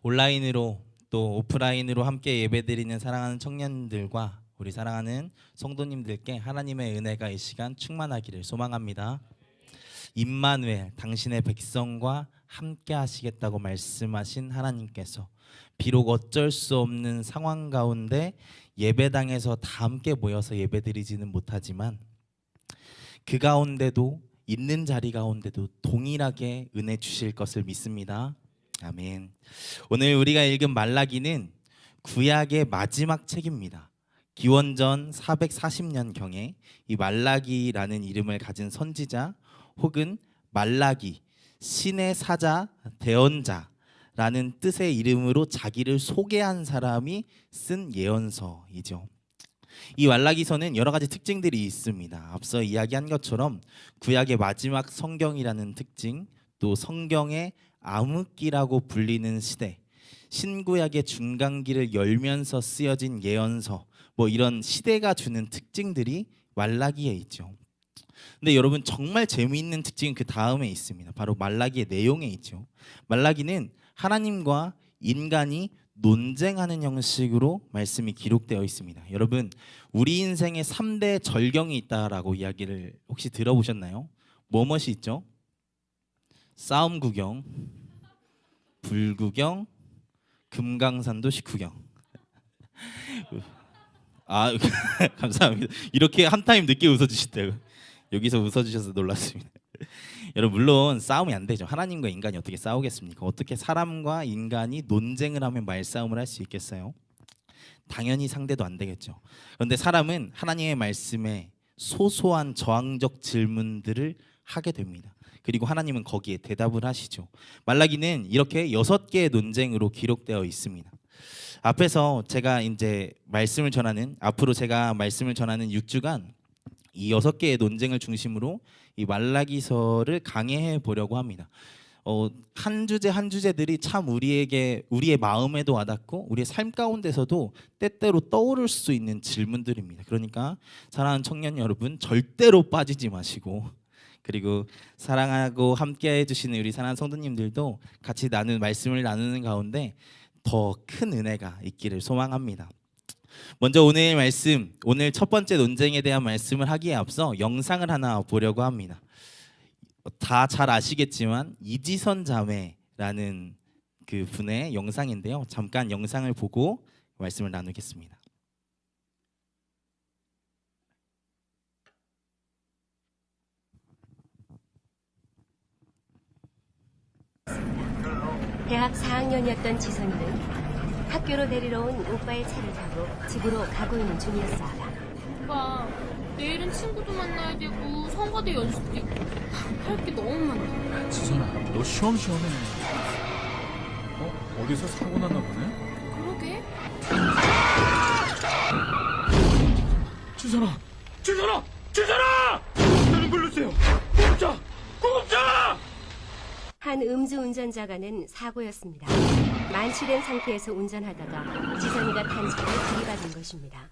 온라인으로 또 오프라인으로 함께 예배드리는 사랑하는 청년들과 우리 사랑하는 성도님들께 하나님의 은혜가 이 시간 충만하기를 소망합니다. 임마누엘, 당신의 백성과 함께 하시겠다고 말씀하신 하나님께서 비록 어쩔 수 없는 상황 가운데 예배당에서 다 함께 모여서 예배드리지는 못하지만 그 가운데도 있는 자리 가운데도 동일하게 은혜 주실 것을 믿습니다. 아멘. 오늘 우리가 읽은 말라기는 구약의 마지막 책입니다. 기원전 440년경에 이 말라기라는 이름을 가진 선지자 혹은 말라기, 신의 사자, 대언자라는 뜻의 이름으로 자기를 소개한 사람이 쓴 예언서이죠. 이 말라기서는 여러 가지 특징들이 있습니다. 앞서 이야기한 것처럼 구약의 마지막 성경이라는 특징, 또 성경의 암흑기라고 불리는 시대, 신구약의 중간기를 열면서 쓰여진 예언서, 이런 시대가 주는 특징들이 말라기에 있죠. 근데 여러분, 정말 재미있는 특징은 그 다음에 있습니다. 바로 말라기의 내용에 있죠. 말라기는 하나님과 인간이 논쟁하는 형식으로 말씀이 기록되어 있습니다. 여러분, 우리 인생에 3대 절경이 있다라고 이야기를 혹시 들어보셨나요? 무엇이 있죠? 싸움 구경, 불구경, 금강산도 식후경. 감사합니다. 이렇게 한 타임 늦게 웃어주시대요. 여기서 웃어주셔서 놀랐습니다. 여러분, 물론 싸움이 안 되죠. 하나님과 인간이 어떻게 싸우겠습니까? 어떻게 사람과 인간이 논쟁을 하면 말싸움을 할 수 있겠어요? 당연히 상대도 안 되겠죠. 그런데 사람은 하나님의 말씀에 소소한 저항적 질문들을 하게 됩니다. 그리고 하나님은 거기에 대답을 하시죠. 말라기는 이렇게 6개의 논쟁으로 기록되어 있습니다. 앞에서 제가 이제 앞으로 제가 말씀을 전하는 6주간 이 6개의 논쟁을 중심으로 이 말라기서를 강해해 보려고 합니다. 한 주제 한 주제들이 참 우리의 마음에도 와닿고 우리의 삶 가운데서도 때때로 떠오를 수 있는 질문들입니다. 그러니까 사랑하는 청년 여러분, 절대로 빠지지 마시고, 그리고 사랑하고 함께 해주시는 우리 사랑하는 성도님들도 같이 말씀을 나누는 가운데 더 큰 은혜가 있기를 소망합니다. 먼저 오늘 첫 번째 논쟁에 대한 말씀을 하기에 앞서 영상을 하나 보려고 합니다. 다 잘 아시겠지만 이지선 자매라는 그 분의 영상인데요. 잠깐 영상을 보고 말씀을 나누겠습니다. 대학 4학년이었던 지선이는 학교로 데리러 온 오빠의 차를 타고 집으로 가고 있는 중이었습니다. 오빠, 내일은 친구도 만나야 되고 성가대 연습도 있고 할 게 너무 많다. 지선아, 너 시험시험해. 어디서 사고 났나 보네? 그러게. 지선아! 지선아! 지선아! 나를 불러주세요! 구급차! 한 음주운전자가 낸 사고였습니다. 만취된 상태에서 운전하다가 지선이가 탄 차를 들이받은 것입니다.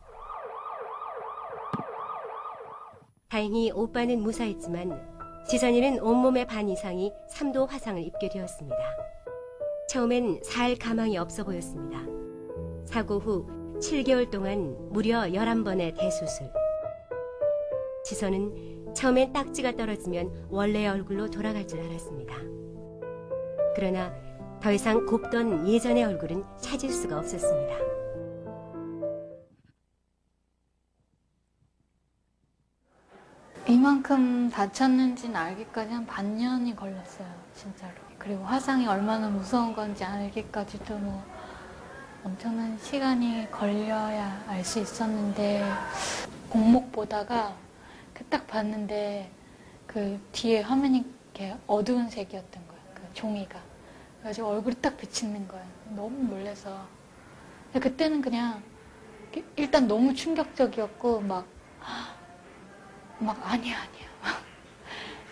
다행히 오빠는 무사했지만 지선이는 온몸의 반 이상이 3도 화상을 입게 되었습니다. 처음엔 살 가망이 없어 보였습니다. 사고 후 7개월 동안 무려 11번의 대수술. 지선은 처음엔 딱지가 떨어지면 원래의 얼굴로 돌아갈 줄 알았습니다. 그러나 더 이상 곱던 예전의 얼굴은 찾을 수가 없었습니다. 이만큼 다쳤는지는 알기까지 한 반년이 걸렸어요, 진짜로. 그리고 화상이 얼마나 무서운 건지 알기까지도 엄청난 시간이 걸려야 알 수 있었는데, 공목 보다가 딱 봤는데 그 뒤에 화면이 이렇게 어두운 색이었던 거예요, 그 종이가. 그래가지고 얼굴이 딱 비치는 거예요. 너무 놀라서. 근데 그때는 그냥 일단 너무 충격적이었고 아니야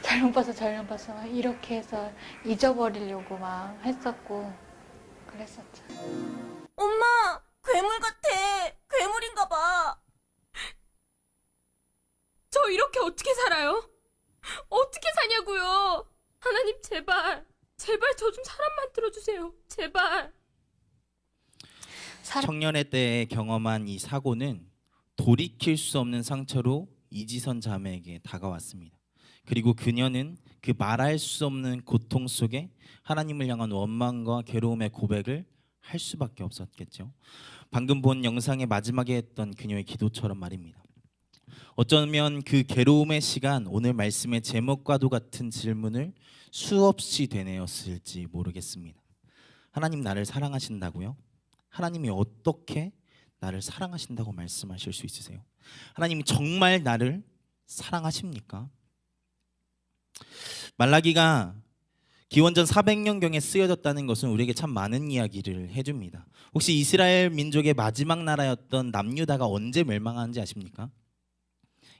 잘못 봤어 막 이렇게 해서 잊어버리려고 막 했었고 그랬었죠. 엄마, 괴물 같아. 괴물인가 봐. 저 이렇게 어떻게 살아요? 어떻게 사냐고요? 하나님, 제발 저 좀 사람 만들어주세요. 제발. 청년의 때에 경험한 이 사고는 돌이킬 수 없는 상처로 이지선 자매에게 다가왔습니다. 그리고 그녀는 그 말할 수 없는 고통 속에 하나님을 향한 원망과 괴로움의 고백을 할 수밖에 없었겠죠. 방금 본 영상의 마지막에 했던 그녀의 기도처럼 말입니다. 어쩌면 그 괴로움의 시간, 오늘 말씀의 제목과도 같은 질문을 수없이 되뇌었을지 모르겠습니다. 하나님 나를 사랑하신다고요? 하나님이 어떻게 나를 사랑하신다고 말씀하실 수 있으세요? 하나님이 정말 나를 사랑하십니까? 말라기가 기원전 400년경에 쓰여졌다는 것은 우리에게 참 많은 이야기를 해줍니다. 혹시 이스라엘 민족의 마지막 나라였던 남유다가 언제 멸망하는지 아십니까?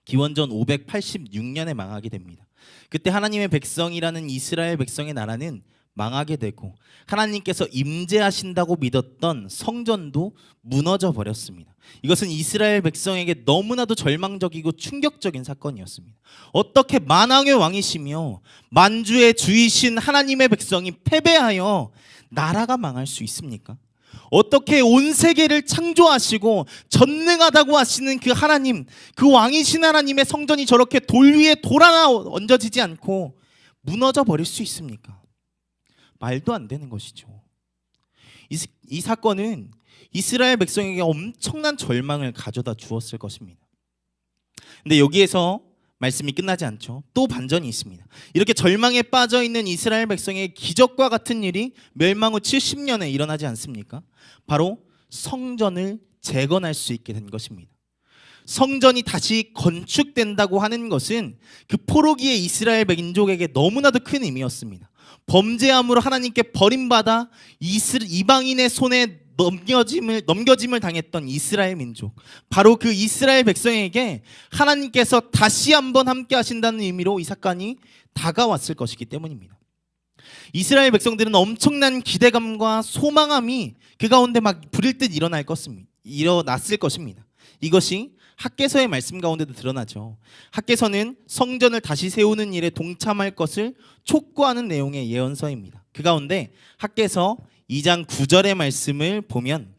기원전 586년에 망하게 됩니다. 그때 하나님의 백성이라는 이스라엘 백성의 나라는 망하게 되고 하나님께서 임재하신다고 믿었던 성전도 무너져 버렸습니다. 이것은 이스라엘 백성에게 너무나도 절망적이고 충격적인 사건이었습니다. 어떻게 만왕의 왕이시며 만주의 주이신 하나님의 백성이 패배하여 나라가 망할 수 있습니까? 어떻게 온 세계를 창조하시고 전능하다고 하시는 그 하나님, 그 왕이신 하나님의 성전이 저렇게 돌 위에 돌 하나 얹어지지 않고 무너져 버릴 수 있습니까? 말도 안 되는 것이죠. 이 사건은 이스라엘 백성에게 엄청난 절망을 가져다 주었을 것입니다. 근데 여기에서 말씀이 끝나지 않죠. 또 반전이 있습니다. 이렇게 절망에 빠져 있는 이스라엘 백성의 기적과 같은 일이 멸망 후 70년에 일어나지 않습니까? 바로 성전을 재건할 수 있게 된 것입니다. 성전이 다시 건축된다고 하는 것은 그 포로기의 이스라엘 민족에게 너무나도 큰 의미였습니다. 범죄함으로 하나님께 버림받아 이방인의 손에 넘겨짐을 당했던 이스라엘 민족, 바로 그 이스라엘 백성에게 하나님께서 다시 한번 함께 하신다는 의미로 이 사건이 다가왔을 것이기 때문입니다. 이스라엘 백성들은 엄청난 기대감과 소망함이 그 가운데 막 불일 듯 일어났을 것입니다. 이것이 학개서의 말씀 가운데도 드러나죠. 학개서는 성전을 다시 세우는 일에 동참할 것을 촉구하는 내용의 예언서입니다. 그 가운데 학개서 2장 9절의 말씀을 보면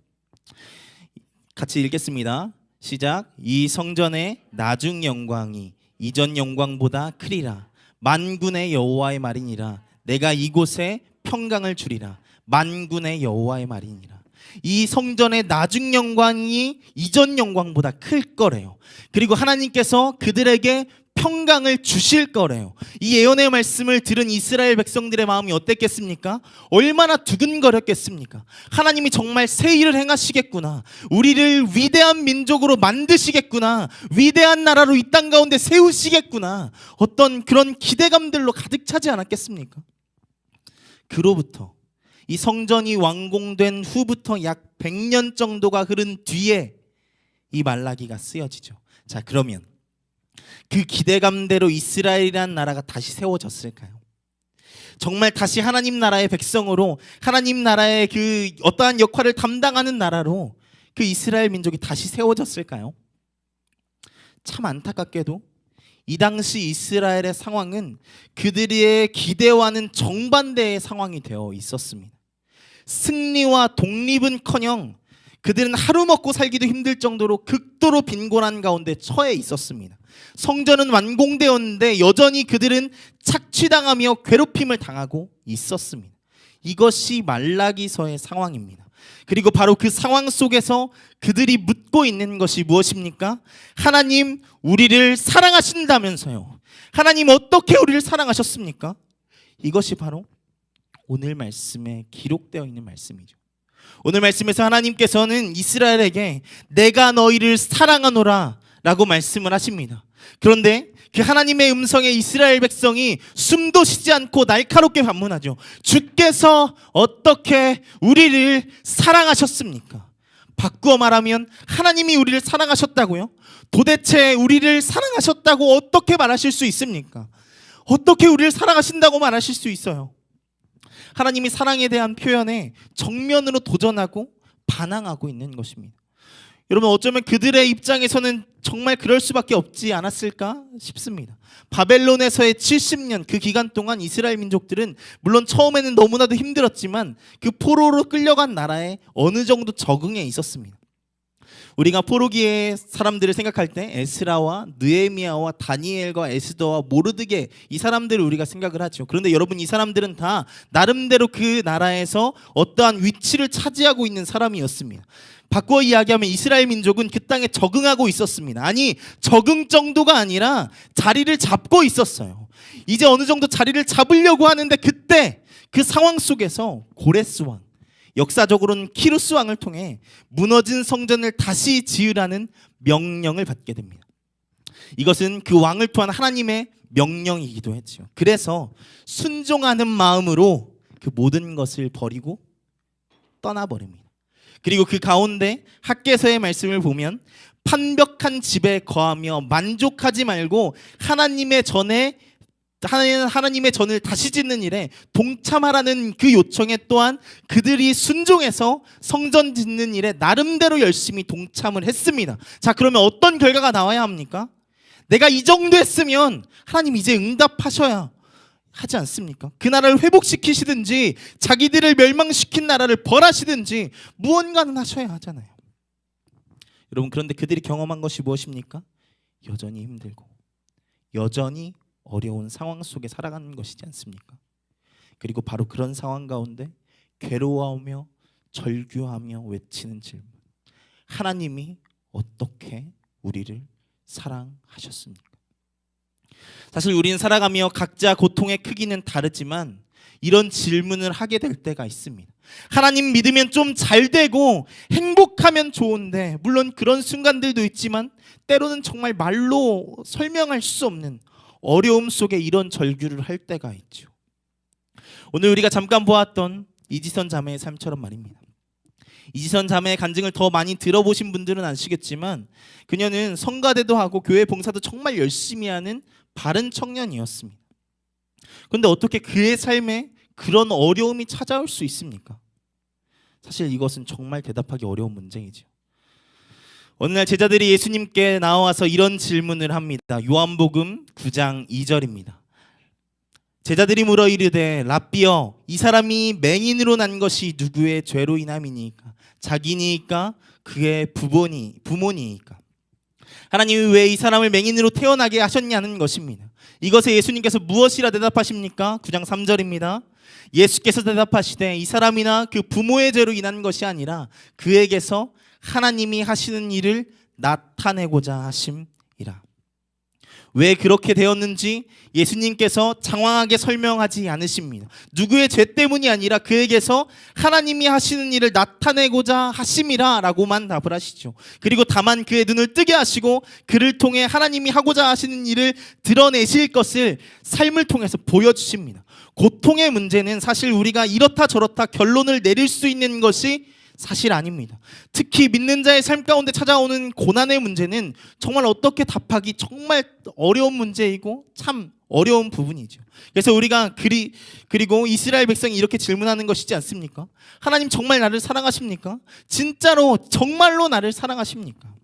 같이 읽겠습니다. 시작. 이 성전의 나중 영광이 이전 영광보다 크리라. 만군의 여호와의 말이니라. 내가 이곳에 평강을 주리라. 만군의 여호와의 말이니라. 이 성전의 나중 영광이 이전 영광보다 클 거래요. 그리고 하나님께서 그들에게 평강을 주실 거래요. 이 예언의 말씀을 들은 이스라엘 백성들의 마음이 어땠겠습니까? 얼마나 두근거렸겠습니까? 하나님이 정말 새 일을 행하시겠구나. 우리를 위대한 민족으로 만드시겠구나. 위대한 나라로 이 땅 가운데 세우시겠구나. 어떤 그런 기대감들로 가득 차지 않았겠습니까? 그로부터 이 성전이 완공된 후부터 약 100년 정도가 흐른 뒤에 이 말라기가 쓰여지죠. 자, 그러면 그 기대감대로 이스라엘이라는 나라가 다시 세워졌을까요? 정말 다시 하나님 나라의 백성으로 하나님 나라의 그 어떠한 역할을 담당하는 나라로 그 이스라엘 민족이 다시 세워졌을까요? 참 안타깝게도 이 당시 이스라엘의 상황은 그들의 기대와는 정반대의 상황이 되어 있었습니다. 승리와 독립은커녕 그들은 하루 먹고 살기도 힘들 정도로 극도로 빈곤한 가운데 처해 있었습니다. 성전은 완공되었는데 여전히 그들은 착취당하며 괴롭힘을 당하고 있었습니다. 이것이 말라기서의 상황입니다. 그리고 바로 그 상황 속에서 그들이 묻고 있는 것이 무엇입니까? 하나님, 우리를 사랑하신다면서요. 하나님, 어떻게 우리를 사랑하셨습니까? 이것이 바로 오늘 말씀에 기록되어 있는 말씀이죠. 오늘 말씀에서 하나님께서는 이스라엘에게 내가 너희를 사랑하노라 라고 말씀을 하십니다. 그런데 그 하나님의 음성에 이스라엘 백성이 숨도 쉬지 않고 날카롭게 반문하죠. 주께서 어떻게 우리를 사랑하셨습니까? 바꾸어 말하면 하나님이 우리를 사랑하셨다고요? 도대체 우리를 사랑하셨다고 어떻게 말하실 수 있습니까? 어떻게 우리를 사랑하신다고 말하실 수 있어요? 하나님이 사랑에 대한 표현에 정면으로 도전하고 반항하고 있는 것입니다. 여러분 어쩌면 그들의 입장에서는 정말 그럴 수밖에 없지 않았을까 싶습니다. 바벨론에서의 70년 그 기간 동안 이스라엘 민족들은 물론 처음에는 너무나도 힘들었지만 그 포로로 끌려간 나라에 어느 정도 적응해 있었습니다. 우리가 포로기의 사람들을 생각할 때 에스라와 느헤미야와 다니엘과 에스더와 모르드게 이 사람들을 우리가 생각을 하죠. 그런데 여러분 이 사람들은 다 나름대로 그 나라에서 어떠한 위치를 차지하고 있는 사람이었습니다. 바꿔 이야기하면 이스라엘 민족은 그 땅에 적응하고 있었습니다. 아니 적응 정도가 아니라 자리를 잡고 있었어요. 이제 어느 정도 자리를 잡으려고 하는데 그때 그 상황 속에서 고레스 왕, 역사적으로는 키루스 왕을 통해 무너진 성전을 다시 지으라는 명령을 받게 됩니다. 이것은 그 왕을 통한 하나님의 명령이기도 했죠. 그래서 순종하는 마음으로 그 모든 것을 버리고 떠나버립니다. 그리고 그 가운데 학개서의 말씀을 보면 판벽한 집에 거하며 만족하지 말고 하나님의 전을 다시 짓는 일에 동참하라는 그 요청에 또한 그들이 순종해서 성전 짓는 일에 나름대로 열심히 동참을 했습니다. 자, 그러면 어떤 결과가 나와야 합니까? 내가 이 정도 했으면 하나님 이제 응답하셔야 하지 않습니까? 그 나라를 회복시키시든지 자기들을 멸망시킨 나라를 벌하시든지 무언가는 하셔야 하잖아요. 여러분 그런데 그들이 경험한 것이 무엇입니까? 여전히 힘들고 여전히 어려운 상황 속에 살아가는 것이지 않습니까? 그리고 바로 그런 상황 가운데 괴로워하며 절규하며 외치는 질문. 하나님이 어떻게 우리를 사랑하셨습니까? 사실 우리는 살아가며 각자 고통의 크기는 다르지만 이런 질문을 하게 될 때가 있습니다. 하나님 믿으면 좀 잘 되고 행복하면 좋은데 물론 그런 순간들도 있지만 때로는 정말 말로 설명할 수 없는 어려움 속에 이런 절규를 할 때가 있죠. 오늘 우리가 잠깐 보았던 이지선 자매의 삶처럼 말입니다. 이지선 자매의 간증을 더 많이 들어보신 분들은 아시겠지만 그녀는 성가대도 하고 교회 봉사도 정말 열심히 하는 바른 청년이었습니다. 그런데 어떻게 그의 삶에 그런 어려움이 찾아올 수 있습니까? 사실 이것은 정말 대답하기 어려운 문제이죠. 어느 날 제자들이 예수님께 나와서 이런 질문을 합니다. 요한복음 9장 2절입니다. 제자들이 물어 이르되 랍비여 이 사람이 맹인으로 난 것이 누구의 죄로 인함이니까 자기니까 그의 부모니까 하나님이 왜 이 사람을 맹인으로 태어나게 하셨냐는 것입니다. 이것에 예수님께서 무엇이라 대답하십니까? 9장 3절입니다. 예수께서 대답하시되 이 사람이나 그 부모의 죄로 인한 것이 아니라 그에게서 하나님이 하시는 일을 나타내고자 하심이라. 왜 그렇게 되었는지 예수님께서 장황하게 설명하지 않으십니다. 누구의 죄 때문이 아니라 그에게서 하나님이 하시는 일을 나타내고자 하심이라 라고만 답을 하시죠. 그리고 다만 그의 눈을 뜨게 하시고 그를 통해 하나님이 하고자 하시는 일을 드러내실 것을 삶을 통해서 보여주십니다. 고통의 문제는 사실 우리가 이렇다 저렇다 결론을 내릴 수 있는 것이 사실 아닙니다. 특히 믿는 자의 삶 가운데 찾아오는 고난의 문제는 정말 어떻게 답하기 정말 어려운 문제이고 참 어려운 부분이죠. 그래서 우리가 그리고 이스라엘 백성이 이렇게 질문하는 것이지 않습니까? 하나님 정말 나를 사랑하십니까? 진짜로 정말로 나를 사랑하십니까?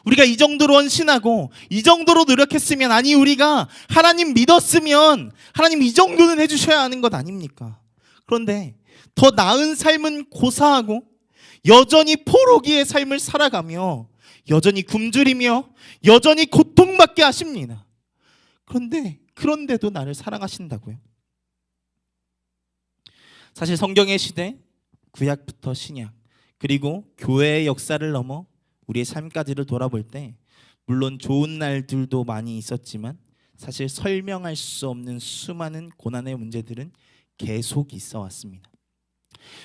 우리가 이 정도로 헌신하고 이 정도로 노력했으면 아니 우리가 하나님 믿었으면 하나님 이 정도는 해주셔야 하는 것 아닙니까? 그런데 더 나은 삶은 고사하고 여전히 포로기의 삶을 살아가며 여전히 굶주리며 여전히 고통받게 하십니다. 그런데도 나를 사랑하신다고요? 사실 성경의 시대 구약부터 신약 그리고 교회의 역사를 넘어 우리의 삶까지를 돌아볼 때 물론 좋은 날들도 많이 있었지만 사실 설명할 수 없는 수많은 고난의 문제들은 계속 있어 왔습니다.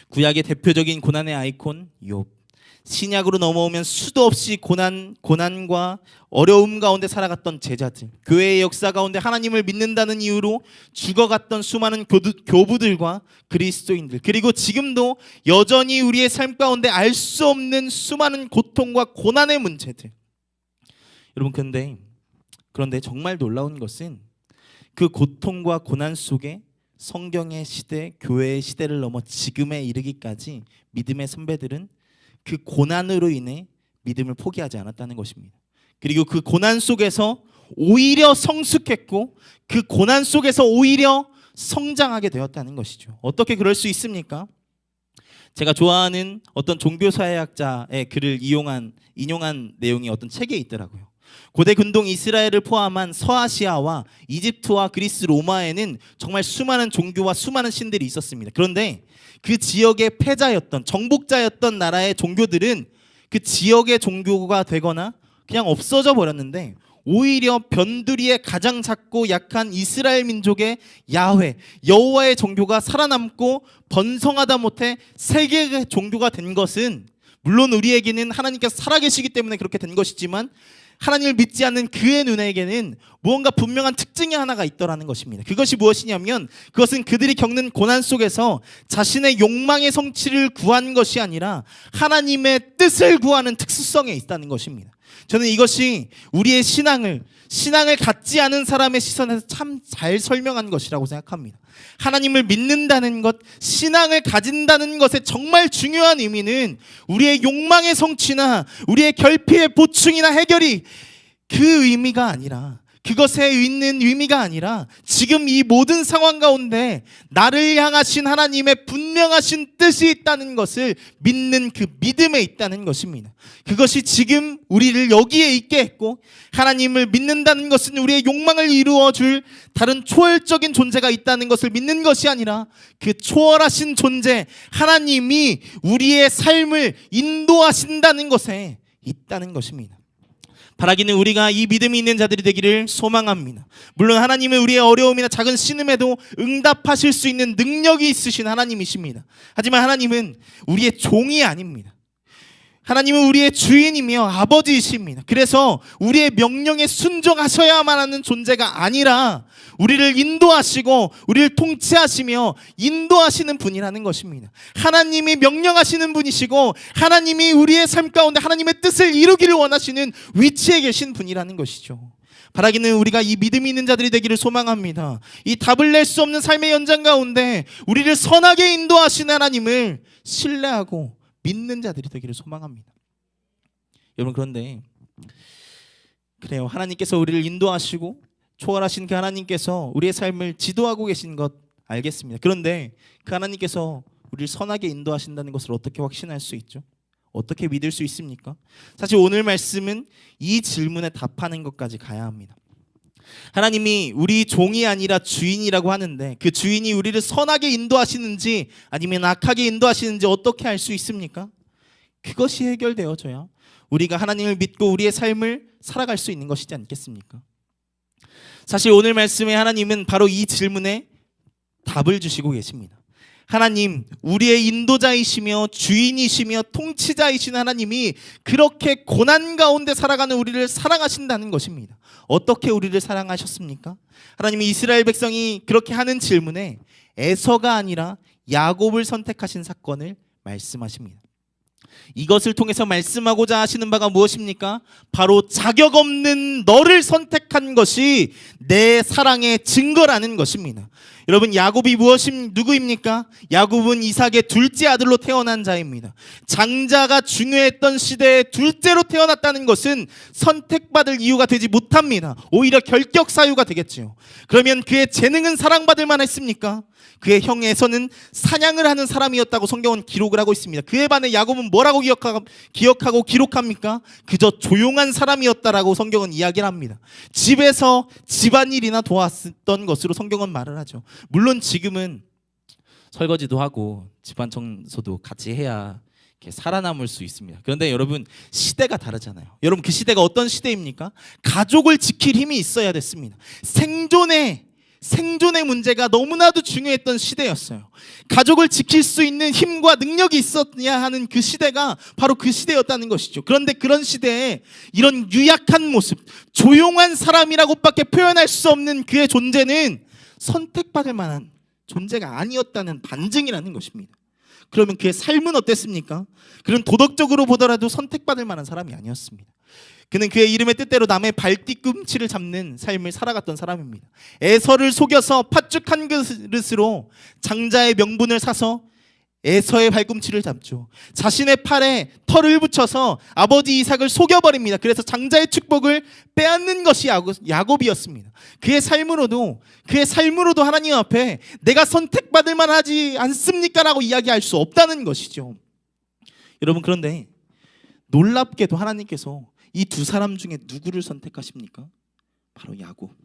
구약의 대표적인 고난의 아이콘 욥, 신약으로 넘어오면 수도 없이 고난과 어려움 가운데 살아갔던 제자들, 교회의 역사 가운데 하나님을 믿는다는 이유로 죽어갔던 수많은 교부들과 그리스도인들, 그리고 지금도 여전히 우리의 삶 가운데 알 수 없는 수많은 고통과 고난의 문제들. 여러분 그런데 정말 놀라운 것은 그 고통과 고난 속에 성경의 시대, 교회의 시대를 넘어 지금에 이르기까지 믿음의 선배들은 그 고난으로 인해 믿음을 포기하지 않았다는 것입니다. 그리고 그 고난 속에서 오히려 성숙했고 그 고난 속에서 오히려 성장하게 되었다는 것이죠. 어떻게 그럴 수 있습니까? 제가 좋아하는 어떤 종교사회학자의 글을 인용한 내용이 어떤 책에 있더라고요. 고대 근동 이스라엘을 포함한 서아시아와 이집트와 그리스 로마에는 정말 수많은 종교와 수많은 신들이 있었습니다. 그런데 그 지역의 패자였던 정복자였던 나라의 종교들은 그 지역의 종교가 되거나 그냥 없어져 버렸는데 오히려 변두리에 가장 작고 약한 이스라엘 민족의 야훼 여호와의 종교가 살아남고 번성하다 못해 세계의 종교가 된 것은 물론 우리에게는 하나님께서 살아계시기 때문에 그렇게 된 것이지만 하나님을 믿지 않는 그의 눈에게는 무언가 분명한 특징이 하나가 있더라는 것입니다. 그것이 무엇이냐면 그것은 그들이 겪는 고난 속에서 자신의 욕망의 성취를 구한 것이 아니라 하나님의 뜻을 구하는 특수성에 있다는 것입니다. 저는 이것이 우리의 신앙을 갖지 않은 사람의 시선에서 참 잘 설명한 것이라고 생각합니다. 하나님을 믿는다는 것, 신앙을 가진다는 것의 정말 중요한 의미는 우리의 욕망의 성취나 우리의 결핍의 보충이나 해결이 그 의미가 아니라 그것에 있는 의미가 아니라 지금 이 모든 상황 가운데 나를 향하신 하나님의 분명하신 뜻이 있다는 것을 믿는 그 믿음에 있다는 것입니다. 그것이 지금 우리를 여기에 있게 했고 하나님을 믿는다는 것은 우리의 욕망을 이루어줄 다른 초월적인 존재가 있다는 것을 믿는 것이 아니라 그 초월하신 존재 하나님이 우리의 삶을 인도하신다는 것에 있다는 것입니다. 바라기는 우리가 이 믿음이 있는 자들이 되기를 소망합니다. 물론 하나님은 우리의 어려움이나 작은 신음에도 응답하실 수 있는 능력이 있으신 하나님이십니다. 하지만 하나님은 우리의 종이 아닙니다. 하나님은 우리의 주인이며 아버지이십니다. 그래서 우리의 명령에 순종하셔야만 하는 존재가 아니라 우리를 인도하시고 우리를 통치하시며 인도하시는 분이라는 것입니다. 하나님이 명령하시는 분이시고 하나님이 우리의 삶 가운데 하나님의 뜻을 이루기를 원하시는 위치에 계신 분이라는 것이죠. 바라기는 우리가 이 믿음이 있는 자들이 되기를 소망합니다. 이 답을 낼 수 없는 삶의 연장 가운데 우리를 선하게 인도하시는 하나님을 신뢰하고 믿는 자들이 되기를 소망합니다. 여러분 그런데 그래요. 하나님께서 우리를 인도하시고 초월하신 그 하나님께서 우리의 삶을 지도하고 계신 것 알겠습니다. 그런데 그 하나님께서 우리를 선하게 인도하신다는 것을 어떻게 확신할 수 있죠? 어떻게 믿을 수 있습니까? 사실 오늘 말씀은 이 질문에 답하는 것까지 가야 합니다. 하나님이 우리 종이 아니라 주인이라고 하는데 그 주인이 우리를 선하게 인도하시는지 아니면 악하게 인도하시는지 어떻게 알 수 있습니까? 그것이 해결되어져야 우리가 하나님을 믿고 우리의 삶을 살아갈 수 있는 것이지 않겠습니까? 사실 오늘 말씀에 하나님은 바로 이 질문에 답을 주시고 계십니다. 하나님, 우리의 인도자이시며 주인이시며 통치자이신 하나님이 그렇게 고난 가운데 살아가는 우리를 사랑하신다는 것입니다. 어떻게 우리를 사랑하셨습니까? 하나님이 이스라엘 백성이 그렇게 하는 질문에 에서가 아니라 야곱을 선택하신 사건을 말씀하십니다. 이것을 통해서 말씀하고자 하시는 바가 무엇입니까? 바로 자격 없는 너를 선택한 것이 내 사랑의 증거라는 것입니다. 여러분 야곱이 누구입니까? 야곱은 이삭의 둘째 아들로 태어난 자입니다. 장자가 중요했던 시대에 둘째로 태어났다는 것은 선택받을 이유가 되지 못합니다. 오히려 결격 사유가 되겠지요. 그러면 그의 재능은 사랑받을 만했습니까? 그의 형 에서는 사냥을 하는 사람이었다고 성경은 기록을 하고 있습니다. 그에 반해 야곱은 뭐라고 기억하고 기록합니까? 그저 조용한 사람이었다라고 성경은 이야기를 합니다. 집에서 집안일이나 도왔던 것으로 성경은 말을 하죠. 물론 지금은 설거지도 하고 집안 청소도 같이 해야 이렇게 살아남을 수 있습니다. 그런데 여러분 시대가 다르잖아요. 여러분 그 시대가 어떤 시대입니까? 가족을 지킬 힘이 있어야 됐습니다. 생존의 문제가 너무나도 중요했던 시대였어요. 가족을 지킬 수 있는 힘과 능력이 있었냐 하는 그 시대가 바로 그 시대였다는 것이죠. 그런데 그런 시대에 이런 유약한 모습, 조용한 사람이라고밖에 표현할 수 없는 그의 존재는 선택받을 만한 존재가 아니었다는 반증이라는 것입니다. 그러면 그의 삶은 어땠습니까? 그는 도덕적으로 보더라도 선택받을 만한 사람이 아니었습니다. 그는 그의 이름의 뜻대로 남의 발뒤꿈치를 잡는 삶을 살아갔던 사람입니다. 에서를 속여서 팥죽 한 그릇으로 장자의 명분을 사서 에서의 발꿈치를 잡죠. 자신의 팔에 털을 붙여서 아버지 이삭을 속여버립니다. 그래서 장자의 축복을 빼앗는 것이 야곱이었습니다. 그의 삶으로도 하나님 앞에 내가 선택받을 만하지 않습니까? 라고 이야기할 수 없다는 것이죠. 여러분, 그런데 놀랍게도 하나님께서 이 두 사람 중에 누구를 선택하십니까? 바로 야곱,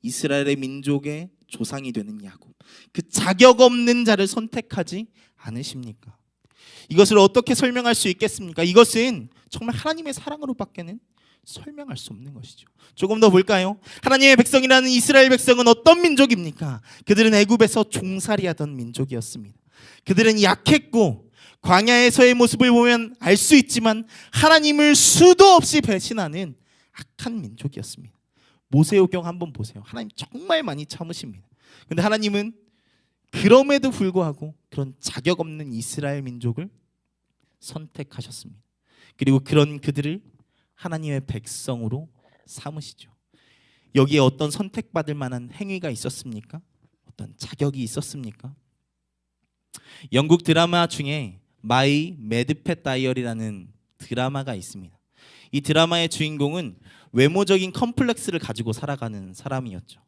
이스라엘의 민족의 조상이 되는 야곱, 그 자격 없는 자를 선택하지 않으십니까? 이것을 어떻게 설명할 수 있겠습니까? 이것은 정말 하나님의 사랑으로밖에는 설명할 수 없는 것이죠. 조금 더 볼까요? 하나님의 백성이라는 이스라엘 백성은 어떤 민족입니까? 그들은 애굽에서 종살이하던 민족이었습니다. 그들은 약했고 광야에서의 모습을 보면 알 수 있지만 하나님을 수도 없이 배신하는 악한 민족이었습니다. 모세오경 한번 보세요. 하나님 정말 많이 참으십니다. 근데 하나님은 그럼에도 불구하고 그런 자격 없는 이스라엘 민족을 선택하셨습니다. 그리고 그런 그들을 하나님의 백성으로 삼으시죠. 여기에 어떤 선택받을 만한 행위가 있었습니까? 어떤 자격이 있었습니까? 영국 드라마 중에 마이 매드펫 다이어리라는 드라마가 있습니다. 이 드라마의 주인공은 외모적인 컴플렉스를 가지고 살아가는 사람이었죠.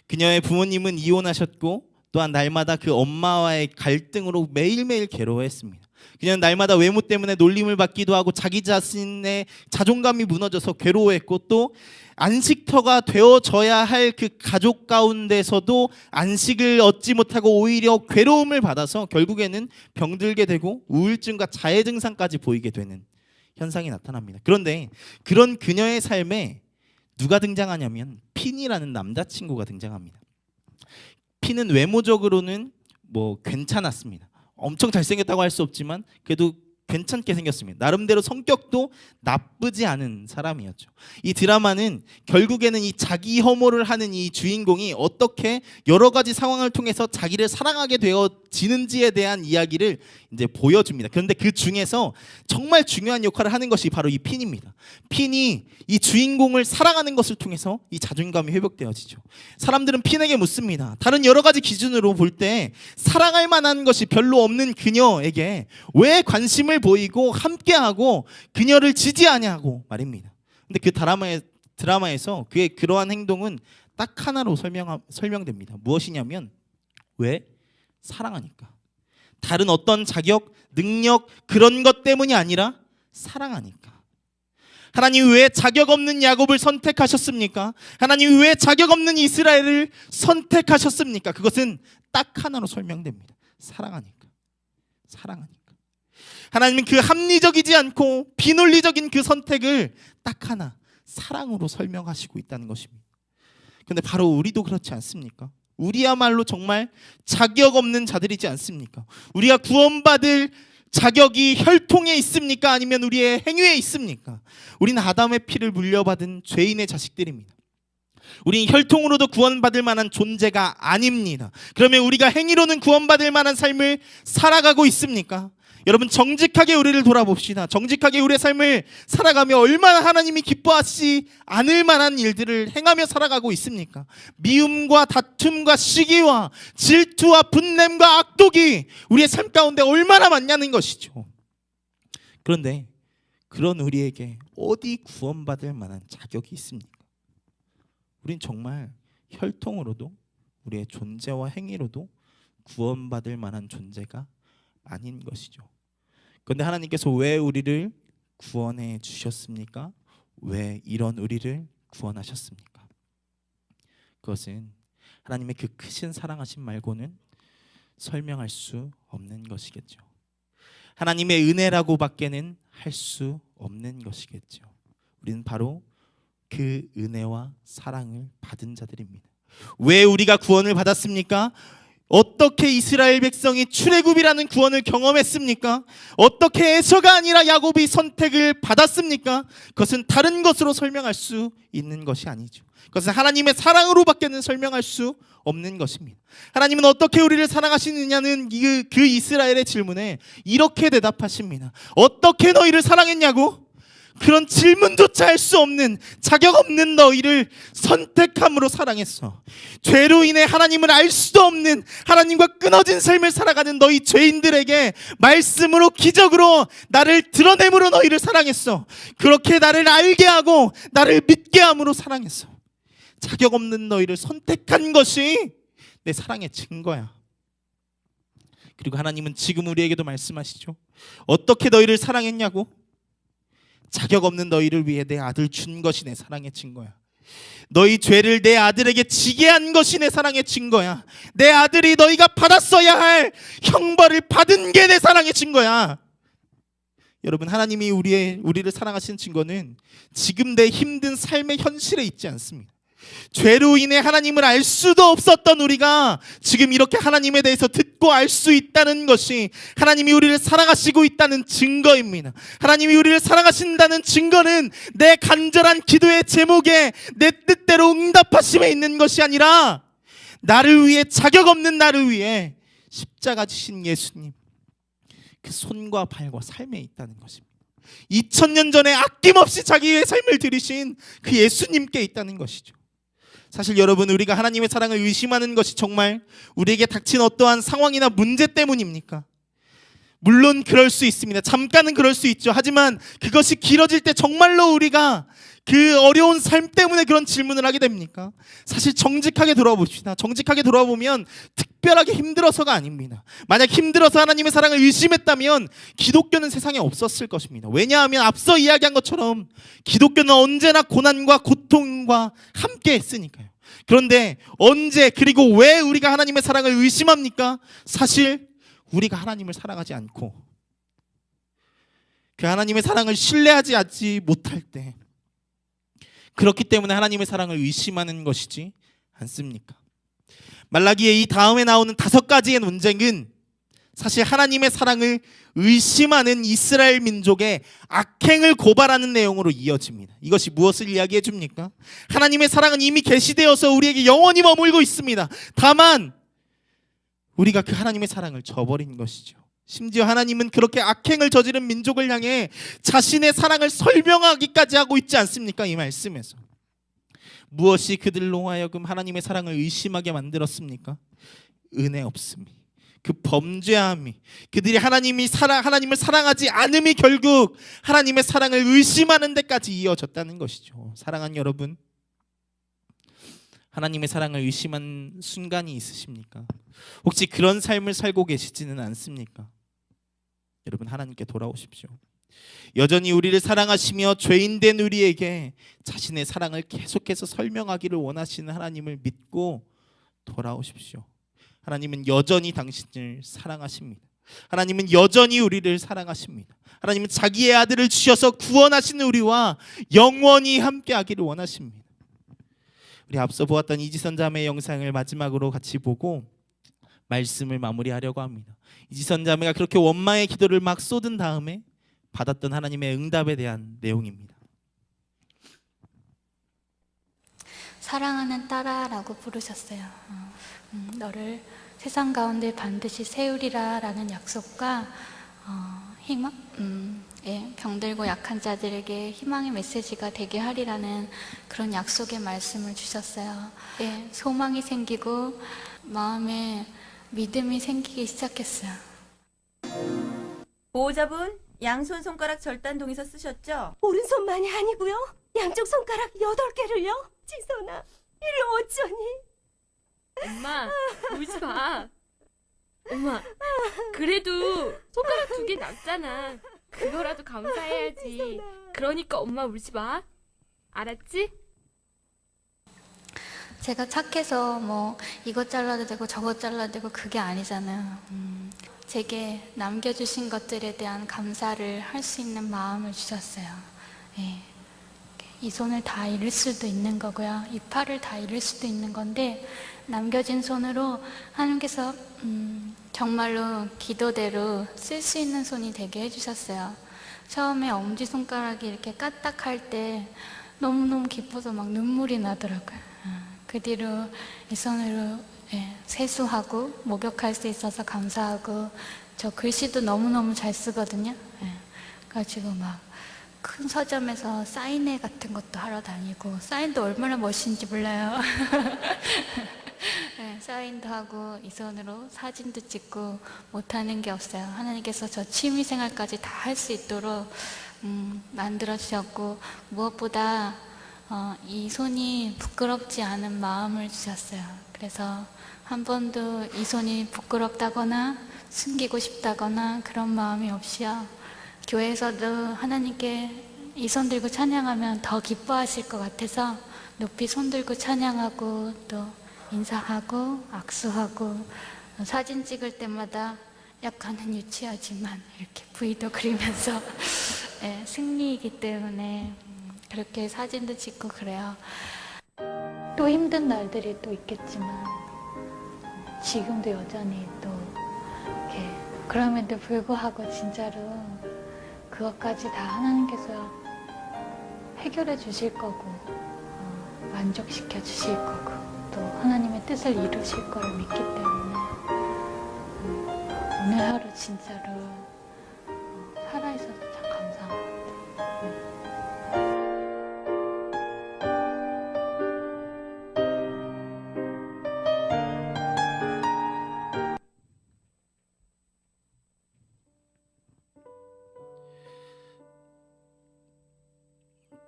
그녀의 부모님은 이혼하셨고 또한 날마다 그 엄마와의 갈등으로 매일매일 괴로워했습니다. 그녀는 날마다 외모 때문에 놀림을 받기도 하고 자기 자신의 자존감이 무너져서 괴로워했고 또 안식터가 되어져야 할 그 가족 가운데서도 안식을 얻지 못하고 오히려 괴로움을 받아서 결국에는 병들게 되고 우울증과 자해 증상까지 보이게 되는 현상이 나타납니다. 그런데 그런 그녀의 삶에 누가 등장하냐면 핀이라는 남자친구가 등장합니다. 핀은 외모적으로는 괜찮았습니다. 엄청 잘생겼다고 할 수 없지만 그래도 괜찮게 생겼습니다. 나름대로 성격도 나쁘지 않은 사람이었죠. 이 드라마는 결국에는 이 자기 혐오를 하는 이 주인공이 어떻게 여러 가지 상황을 통해서 자기를 사랑하게 되어지는지에 대한 이야기를 이제 보여줍니다. 그런데 그 중에서 정말 중요한 역할을 하는 것이 바로 이 핀입니다. 핀이 이 주인공을 사랑하는 것을 통해서 이 자존감이 회복되어지죠. 사람들은 핀에게 묻습니다. 다른 여러 가지 기준으로 볼 때 사랑할 만한 것이 별로 없는 그녀에게 왜 관심을 보이고 함께하고 그녀를 지지하냐고 말입니다. 근데 그 드라마에서 그의 그러한 행동은 딱 하나로 설명됩니다. 무엇이냐면 왜? 사랑하니까. 다른 어떤 자격, 능력 그런 것 때문이 아니라 사랑하니까. 하나님 왜 자격 없는 야곱을 선택하셨습니까? 하나님 왜 자격 없는 이스라엘을 선택하셨습니까? 그것은 딱 하나로 설명됩니다. 사랑하니까. 사랑하니까. 하나님은 그 합리적이지 않고 비논리적인 그 선택을 딱 하나 사랑으로 설명하시고 있다는 것입니다. 그런데 바로 우리도 그렇지 않습니까? 우리야말로 정말 자격 없는 자들이지 않습니까? 우리가 구원받을 자격이 혈통에 있습니까? 아니면 우리의 행위에 있습니까? 우리는 아담의 피를 물려받은 죄인의 자식들입니다. 우리는 혈통으로도 구원받을 만한 존재가 아닙니다. 그러면 우리가 행위로는 구원받을 만한 삶을 살아가고 있습니까? 여러분 정직하게 우리를 돌아봅시다. 정직하게 우리의 삶을 살아가며 얼마나 하나님이 기뻐하시지 않을 만한 일들을 행하며 살아가고 있습니까? 미움과 다툼과 시기와 질투와 분냄과 악독이 우리의 삶 가운데 얼마나 많냐는 것이죠. 그런데 그런 우리에게 어디 구원받을 만한 자격이 있습니까? 우린 정말 혈통으로도 우리의 존재와 행위로도 구원받을 만한 존재가 아닌 것이죠. 그런데 하나님께서 왜 우리를 구원해 주셨습니까? 왜 이런 우리를 구원하셨습니까? 그것은 하나님의 그 크신 사랑하심 말고는 설명할 수 없는 것이겠죠. 하나님의 은혜라고 밖에는 할 수 없는 것이겠죠. 우리는 바로 그 은혜와 사랑을 받은 자들입니다. 왜 우리가 구원을 받았습니까? 어떻게 이스라엘 백성이 출애굽이라는 구원을 경험했습니까? 어떻게 에서가 아니라 야곱이 선택을 받았습니까? 그것은 다른 것으로 설명할 수 있는 것이 아니죠. 그것은 하나님의 사랑으로밖에는 설명할 수 없는 것입니다. 하나님은 어떻게 우리를 사랑하시느냐는 그 이스라엘의 질문에 이렇게 대답하십니다. 어떻게 너희를 사랑했냐고? 그런 질문조차 할 수 없는 자격 없는 너희를 선택함으로 사랑했어. 죄로 인해 하나님을 알 수도 없는, 하나님과 끊어진 삶을 살아가는 너희 죄인들에게 말씀으로 기적으로 나를 드러내므로 너희를 사랑했어. 그렇게 나를 알게 하고 나를 믿게 함으로 사랑했어. 자격 없는 너희를 선택한 것이 내 사랑의 증거야. 그리고 하나님은 지금 우리에게도 말씀하시죠. 어떻게 너희를 사랑했냐고? 자격 없는 너희를 위해 내 아들 준 것이 내 사랑의 증거야. 너희 죄를 내 아들에게 지게 한 것이 내 사랑의 증거야. 내 아들이 너희가 받았어야 할 형벌을 받은 게 내 사랑의 증거야. 여러분, 하나님이 우리를 사랑하시는 증거는 지금 내 힘든 삶의 현실에 있지 않습니다. 죄로 인해 하나님을 알 수도 없었던 우리가 지금 이렇게 하나님에 대해서 듣고 알 수 있다는 것이 하나님이 우리를 사랑하시고 있다는 증거입니다. 하나님이 우리를 사랑하신다는 증거는 내 간절한 기도의 제목에 내 뜻대로 응답하심에 있는 것이 아니라 나를 위해, 자격 없는 나를 위해 십자가 지신 예수님, 그 손과 발과 삶에 있다는 것입니다. 2000년 전에 아낌없이 자기의 삶을 들이신 그 예수님께 있다는 것이죠. 사실 여러분, 우리가 하나님의 사랑을 의심하는 것이 정말 우리에게 닥친 어떠한 상황이나 문제 때문입니까? 물론 그럴 수 있습니다. 잠깐은 그럴 수 있죠. 하지만 그것이 길어질 때 정말로 우리가 그 어려운 삶 때문에 그런 질문을 하게 됩니까? 사실 정직하게 돌아봅시다. 정직하게 돌아보면 특별하게 힘들어서가 아닙니다. 만약 힘들어서 하나님의 사랑을 의심했다면 기독교는 세상에 없었을 것입니다. 왜냐하면 앞서 이야기한 것처럼 기독교는 언제나 고난과 고통과 함께 했으니까요. 그런데 언제, 그리고 왜 우리가 하나님의 사랑을 의심합니까? 사실 우리가 하나님을 사랑하지 않고 그 하나님의 사랑을 신뢰하지 못할 때, 그렇기 때문에 하나님의 사랑을 의심하는 것이지 않습니까? 말라기의 이 다음에 나오는 5가지의 논쟁은 사실 하나님의 사랑을 의심하는 이스라엘 민족의 악행을 고발하는 내용으로 이어집니다. 이것이 무엇을 이야기해 줍니까? 하나님의 사랑은 이미 계시되어서 우리에게 영원히 머물고 있습니다. 다만 우리가 그 하나님의 사랑을 저버린 것이죠. 심지어 하나님은 그렇게 악행을 저지른 민족을 향해 자신의 사랑을 설명하기까지 하고 있지 않습니까? 이 말씀에서 무엇이 그들로 하여금 하나님의 사랑을 의심하게 만들었습니까? 은혜 없음이, 그 범죄함이, 그들이 하나님을 사랑하지 않음이 결국 하나님의 사랑을 의심하는 데까지 이어졌다는 것이죠. 사랑하는 여러분, 하나님의 사랑을 의심한 순간이 있으십니까? 혹시 그런 삶을 살고 계시지는 않습니까? 여러분, 하나님께 돌아오십시오. 여전히 우리를 사랑하시며 죄인된 우리에게 자신의 사랑을 계속해서 설명하기를 원하시는 하나님을 믿고 돌아오십시오. 하나님은 여전히 당신을 사랑하십니다. 하나님은 여전히 우리를 사랑하십니다. 하나님은 자기의 아들을 주셔서 구원하시는 우리와 영원히 함께하기를 원하십니다. 우리 앞서 보았던 이지선 자매의 영상을 마지막으로 같이 보고 말씀을 마무리하려고 합니다. 이지선 자매가 그렇게 원망의 기도를 막 쏟은 다음에 받았던 하나님의 응답에 대한 내용입니다. 사랑하는 딸아라고 부르셨어요. 너를 세상 가운데 반드시 세우리라 라는 약속과 희망, 병들고 약한 자들에게 희망의 메시지가 되게 하리라는 그런 약속의 말씀을 주셨어요. 소망이 생기고 마음에 믿음이 생기기 시작했어요. 보호자분, 양손 손가락 절단 동의서 쓰셨죠? 오른손만이 아니고요. 양쪽 손가락 8개를요. 지선아, 이를 어쩌니? 엄마, 울지 마. 엄마, 그래도 손가락 2개 남잖아. 그거라도 감사해야지. 그러니까 엄마 울지 마. 알았지? 제가 착해서 뭐 이것 잘라도 되고 저것 잘라도 되고 그게 아니잖아요. 제게 남겨주신 것들에 대한 감사를 할 수 있는 마음을 주셨어요. 이 손을 다 잃을 수도 있는 거고요. 이 팔을 다 잃을 수도 있는 건데 남겨진 손으로 하나님께서 정말로 기도대로 쓸 수 있는 손이 되게 해주셨어요. 처음에 엄지손가락이 이렇게 까딱할 때 너무너무 기뻐서 막 눈물이 나더라고요. 그 뒤로 이 손으로 세수하고 목욕할 수 있어서 감사하고, 저 글씨도 너무너무 잘 쓰거든요. 그래가지고 막 큰 서점에서 사인회 같은 것도 하러 다니고, 사인도 얼마나 멋있는지 몰라요. 네, 사인도 하고 이 손으로 사진도 찍고 못하는 게 없어요. 하나님께서 저 취미생활까지 다 할 수 있도록 만들어주셨고, 무엇보다 이 손이 부끄럽지 않은 마음을 주셨어요. 그래서 한 번도 이 손이 부끄럽다거나 숨기고 싶다거나 그런 마음이 없이요, 교회에서도 하나님께 이 손 들고 찬양하면 더 기뻐하실 것 같아서 높이 손 들고 찬양하고 또 인사하고 악수하고, 사진 찍을 때마다 약간은 유치하지만 이렇게 V도 그리면서 네, 승리이기 때문에 그렇게 사진도 찍고 그래요. 또 힘든 날들이 또 있겠지만 지금도 여전히 또 이렇게, 그럼에도 불구하고 진짜로 그것까지 다 하나님께서 해결해 주실 거고 만족시켜 주실 거고 또 하나님의 뜻을 이루실 거를 믿기 때문에 오늘 하루 진짜로 살아있어서 참 감사한 것 같아요.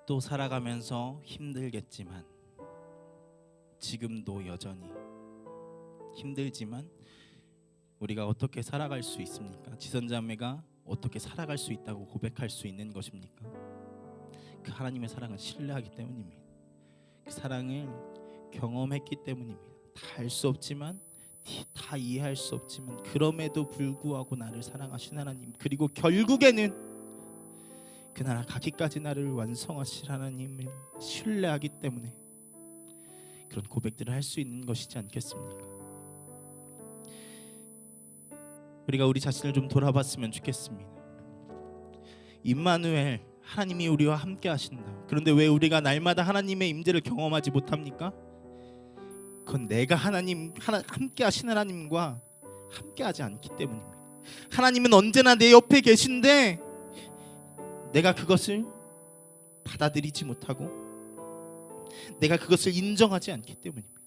또 살아가면서 힘들겠지만, 지금도 여전히 힘들지만 우리가 어떻게 살아갈 수 있습니까? 지선자매가 어떻게 살아갈 수 있다고 고백할 수 있는 것입니까? 그 하나님의 사랑을 신뢰하기 때문입니다. 그 사랑을 경험했기 때문입니다. 다 알 수 없지만, 다 이해할 수 없지만, 그럼에도 불구하고 나를 사랑하신 하나님, 그리고 결국에는 그 나라 가기까지 나를 완성하실 하나님을 신뢰하기 때문에 그런 고백들을 할 수 있는 것이지 않겠습니까? 우리가 우리 자신을 좀 돌아봤으면 좋겠습니다. 임마누엘, 하나님이 우리와 함께 하신다. 그런데 왜 우리가 날마다 하나님의 임재를 경험하지 못합니까? 그건 내가 함께 하신 하나님과 함께 하지 않기 때문입니다. 하나님은 언제나 내 옆에 계신데 내가 그것을 받아들이지 못하고 내가 그것을 인정하지 않기 때문입니다.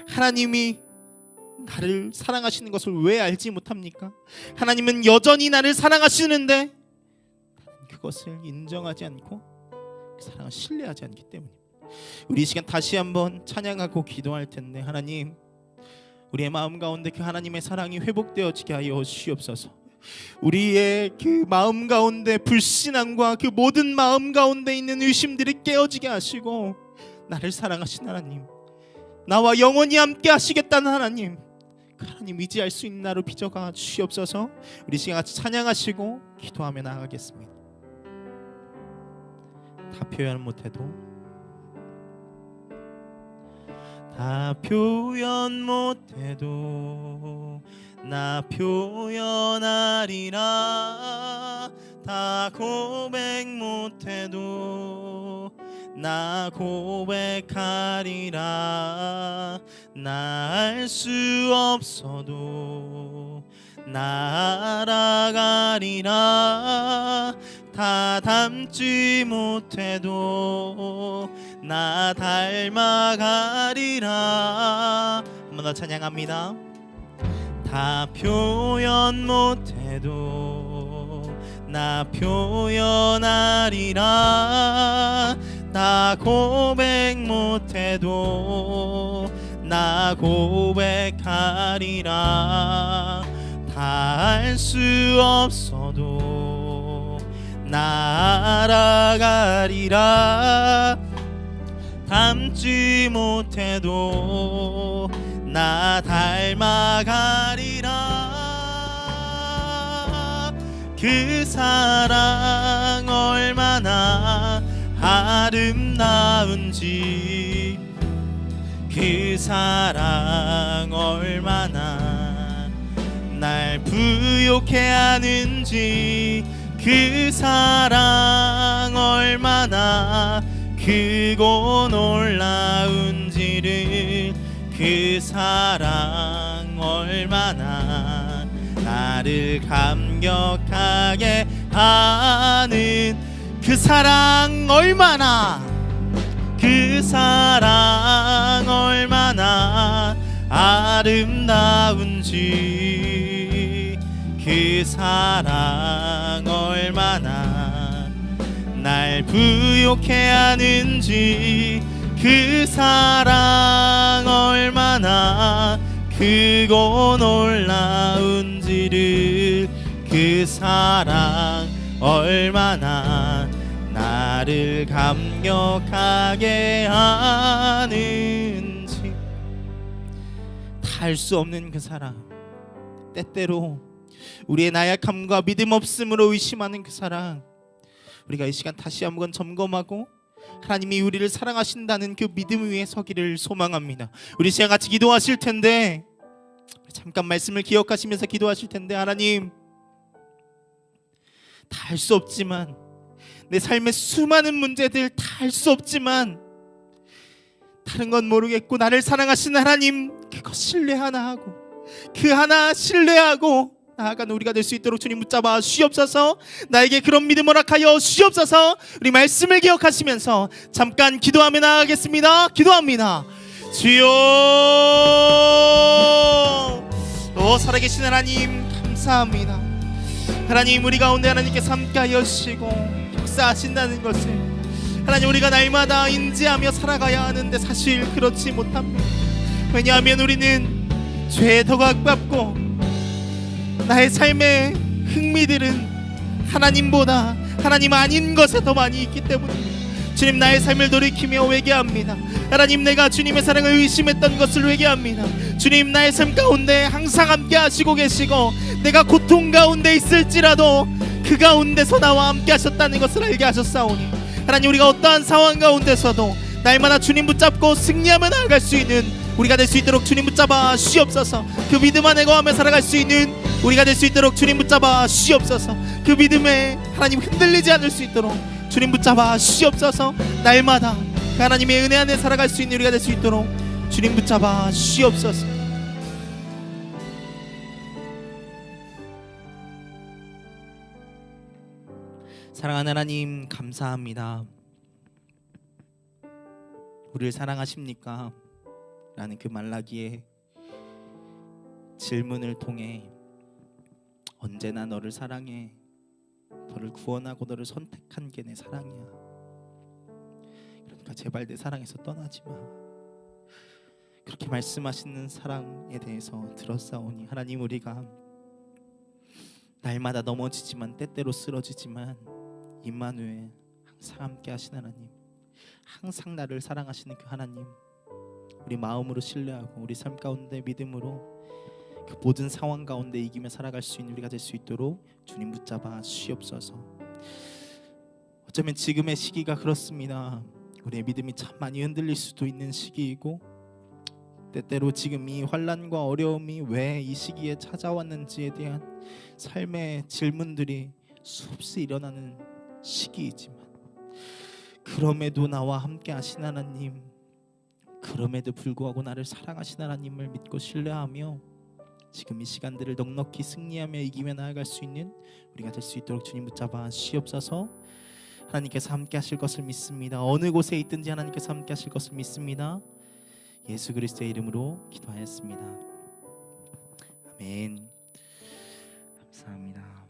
하나님이 나를 사랑하시는 것을 왜 알지 못합니까? 하나님은 여전히 나를 사랑하시는데 나는 그것을 인정하지 않고 그 사랑을 신뢰하지 않기 때문입니다. 우리 이 시간 다시 한번 찬양하고 기도할 텐데, 하나님, 우리의 마음 가운데 그 하나님의 사랑이 회복되어지게 하여 주시옵소서. 우리의 그 마음 가운데 불신앙과 그 모든 마음 가운데 있는 의심들이 깨어지게 하시고, 나를 사랑하신 하나님, 나와 영원히 함께 하시겠다는 하나님, 그 하나님 의지할 수 있는 나로 빚어가 주시옵소서. 우리 시간 같이 찬양하시고 기도하며 나아가겠습니다. 다 표현 못해도, 다 표현 못해도 나 표현하리라. 다 고백 못해도 나 고백하리라. 나 알 수 없어도 나 알아가리라. 다 닮지 못해도 나 닮아가리라. 한 번 더 찬양합니다. 다 표현 못해도 나 표현하리라. 다 고백 못해도 나 고백하리라. 다 알 수 없어도 나 알아가리라. 닮지 못해도 나 닮아가리라. 그 사랑 얼마나 아름다운지, 그 사랑 얼마나 날 부욕해 하는지, 그 사랑 얼마나 크고 놀라운지를, 그 사랑 얼마나 나를 감격하게 하는 그 그 사랑 얼마나 아름다운지, 그 사랑 얼마나 날 부욕해 하는지, 그 사랑 얼마나 크고 놀라운지를, 그 사랑 얼마나 나를 감격하게 하는지. 다 알 수 없는 그 사랑, 때때로 우리의 나약함과 믿음 없음으로 의심하는 그 사랑, 우리가 이 시간 다시 한번 점검하고 하나님이 우리를 사랑하신다는 그 믿음 위에 서기를 소망합니다. 우리 시간 같이 기도하실 텐데, 잠깐 말씀을 기억하시면서 기도하실 텐데, 하나님, 다 알 수 없지만, 내 삶의 수많은 문제들 다 알 수 없지만, 다른 건 모르겠고 나를 사랑하신 하나님, 그거 신뢰 하나 하고, 그 하나 신뢰하고 나아가는 우리가 될 수 있도록 주님 붙잡아 주시옵소서. 나에게 그런 믿음 허락하여 주시옵소서. 우리 말씀을 기억하시면서 잠깐 기도하며 나아가겠습니다. 기도합니다. 주여, 살아계신 하나님 감사합니다. 하나님, 우리 가운데 하나님께서 함께하여 주시고 역사하신다는 것을 하나님 우리가 날마다 인지하며 살아가야 하는데 사실 그렇지 못합니다. 왜냐하면 우리는 죄에 더 가깝고 나의 삶의 흥미들은 하나님보다 하나님 아닌 것에 더 많이 있기 때문입니다. 주님, 나의 삶을 돌이키며 회개합니다. 하나님, 내가 주님의 사랑을 의심했던 것을 회개합니다. 주님, 나의 삶 가운데 항상 함께 하시고 계시고 내가 고통 가운데 있을지라도 그 가운데서 나와 함께 하셨다는 것을 알게 하셨사오니 하나님, 우리가 어떠한 상황 가운데서도 날마다 주님 붙잡고 승리하며 나아갈 수 있는 우리가 될 수 있도록 주님 붙잡아 주시옵소서. 그 믿음 안에 거하며 살아갈 수 있는 우리가 될 수 있도록 주님 붙잡아 주시옵소서. 그 믿음에 하나님 흔들리지 않을 수 있도록 주님 붙잡아 주시옵소서. 날마다 그 하나님의 은혜 안에 살아갈 수 있는 우리가 될 수 있도록 주님 붙잡아 주시옵소서. 사랑하는 하나님, 감사합니다. 우리를 사랑하십니까? 라는 그 말라기의 질문을 통해 언제나 너를 사랑해, 너를 구원하고 너를 선택한 게 내 사랑이야. 그러니까 제발 내 사랑에서 떠나지 마. 그렇게 말씀하시는 사랑에 대해서 들었사오니 하나님, 우리가 날마다 넘어지지만 때때로 쓰러지지만 임마누엘, 항상 함께 하신 하나님, 항상 나를 사랑하시는 그 하나님, 우리 마음으로 신뢰하고 우리 삶 가운데 믿음으로 그 모든 상황 가운데 이기며 살아갈 수 있는 우리가 될 수 있도록 주님 붙잡아 주시옵소서. 어쩌면 지금의 시기가 그렇습니다. 우리의 믿음이 참 많이 흔들릴 수도 있는 시기이고, 때때로 지금 이 환난과 어려움이 왜 이 시기에 찾아왔는지에 대한 삶의 질문들이 수없이 일어나는 시기이지만, 그럼에도 나와 함께 하신 하나님, 그럼에도 불구하고 나를 사랑하신 하나님을 믿고 신뢰하며 지금 이 시간들을 넉넉히 승리하며 이기며 나아갈 수 있는 우리가 될 수 있도록 주님 붙잡아 주시옵소서. 하나님께서 함께 하실 것을 믿습니다. 어느 곳에 있든지 하나님께서 함께 하실 것을 믿습니다. 예수 그리스도의 이름으로 기도하였습니다. 아멘. 감사합니다.